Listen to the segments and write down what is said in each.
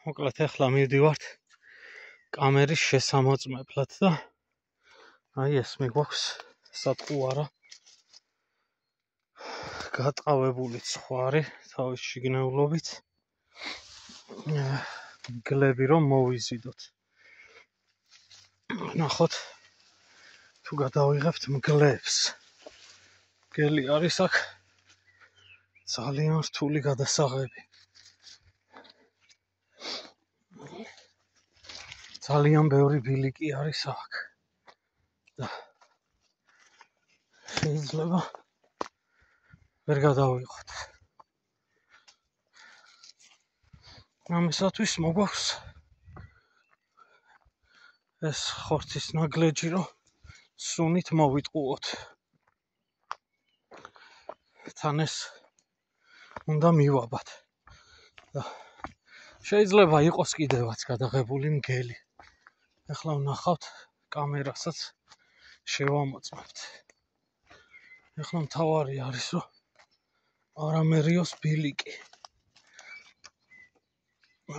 მოკლედ ახლა მივდივართ კამერის შესამოწმებლად და აი ეს მიგვაქვს სატყუ არა გატყავებული ცხვარი თავის შიგნეულობით გლები რომ მოვიზიდოთ ნახოთ თუ გადავიღებთ მგლებს მგელი არის აქ ძალიან რთული გადასაღები ძალიან ბევრი ბილიკი არის აქ და შეიძლება ვერ გადავიღოთ. ამისათვის მოგვაქვს ეს ხორცის ნაგლეჯი რომ სუნით მოვიტყუოთ. თან ეს უნდა მივაბათ. და შეიძლება იყოს კიდევაც გადაღებული მგელი. ახლა ვნახავთ კამერასაც შევამოწმებთ. ახლა მთავარი არის რომ არ ამერიოს ბილიკი.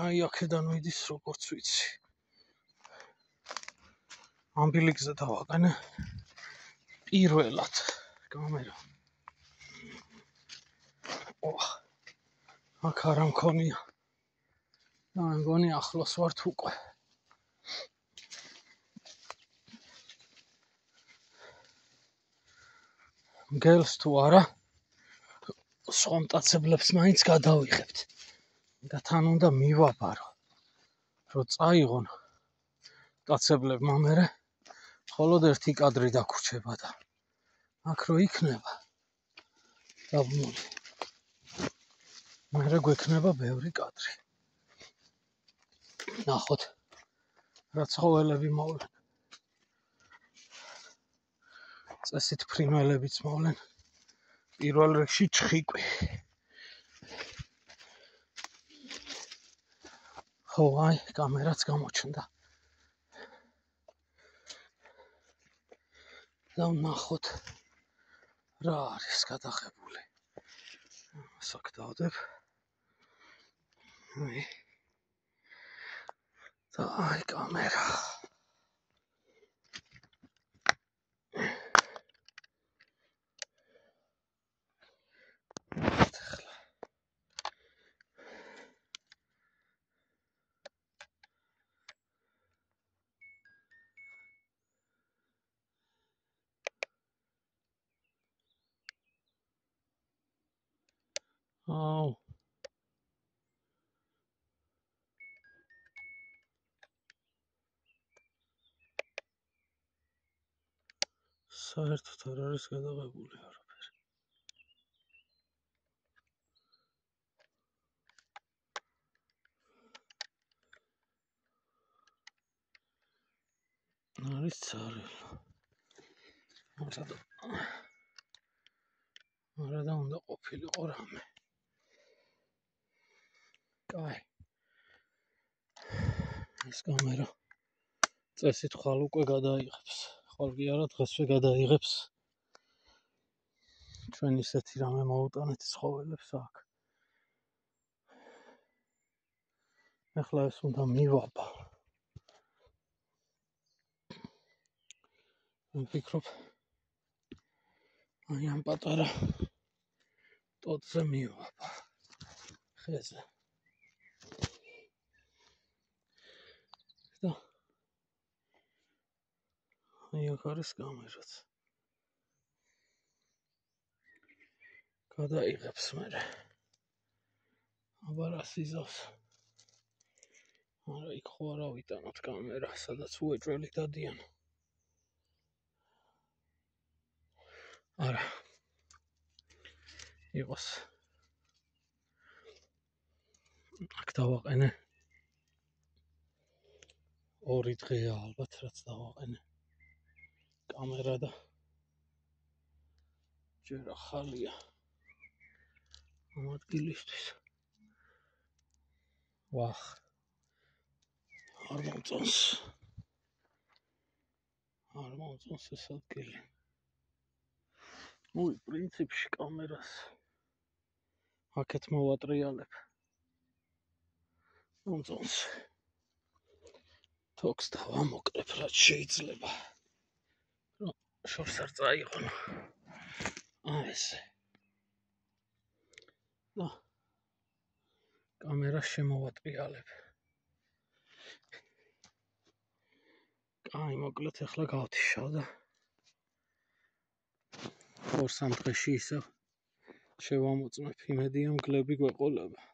აი აქედან მიდის როგორც ვიცი. ამ ბილიკზე დავაყენე პირველად კამერა. აქ არ მქონია. და მგონი ახლოს ვართ უკვე. მგელს თუ არა სხვა მტაცებლებს მაინც გადავიღებთ. და თან უნდა მივაბარო. რომ წაიღონ მტაცებლებმა მერე მხოლოდ ერთი კადრი დაგვრჩება და აქ რო იქნება დაბმული. მერე გვექნება ბევრი კადრი. ნახოთ რა ცხოველები მოვლენ. წესით ფრინველებიც მოვლენ. პირველ რიგში ჩხიკვი. ხო, აი, კამერაც გამოჩნდა. და ვნახოთ რა არის გადაღებული. ასაკ დავდებ. და აი კამერა. აუ საერთოდ არ არის გადაღებული არაფერი. არის ცარიელი. არა და უნდა ყოფილიყო რამე. კაი. ეს კამერა წესით ხვალ უკვე გადაიღებს. ხვალ კი არა დღესვე გადაიღებს. ჩვენ ისეთი რამე მოვუტანეთ ცხოველებს აქ. ახლა ეს უნდა მივაბა. ვფიქრობ აი ამ პატარა ტოტზე მივაბა. ხეზე. და აი აქ არის კამერაც. გადაიღებს მერე. აბა რა სიზავს. არა იქ ხო არა ვიტანოთ კამერა, სადაც უეჭველი დადიან. არა. იყოს. აქ დავაყენე. 2 დღეა ალბათ რაც დავაყენე. კამერა და ჯერ ახალია. ამ ადგილისთვის. ვახ. არ მომწონს ეს ადგილი. პრინციპში კამერას აქეთ მოვატრიალებ. მომწონს თოქს დავამოკლებ რაც შეიძლება რომ შორს არ წაიღონო ესე და კამერას შემოვატრიალებ კაი მოკლედ ახლა გავთიშავ და 2-3 დღეში ისევ შევამოწმებ იმედია მგლები გვეყოლება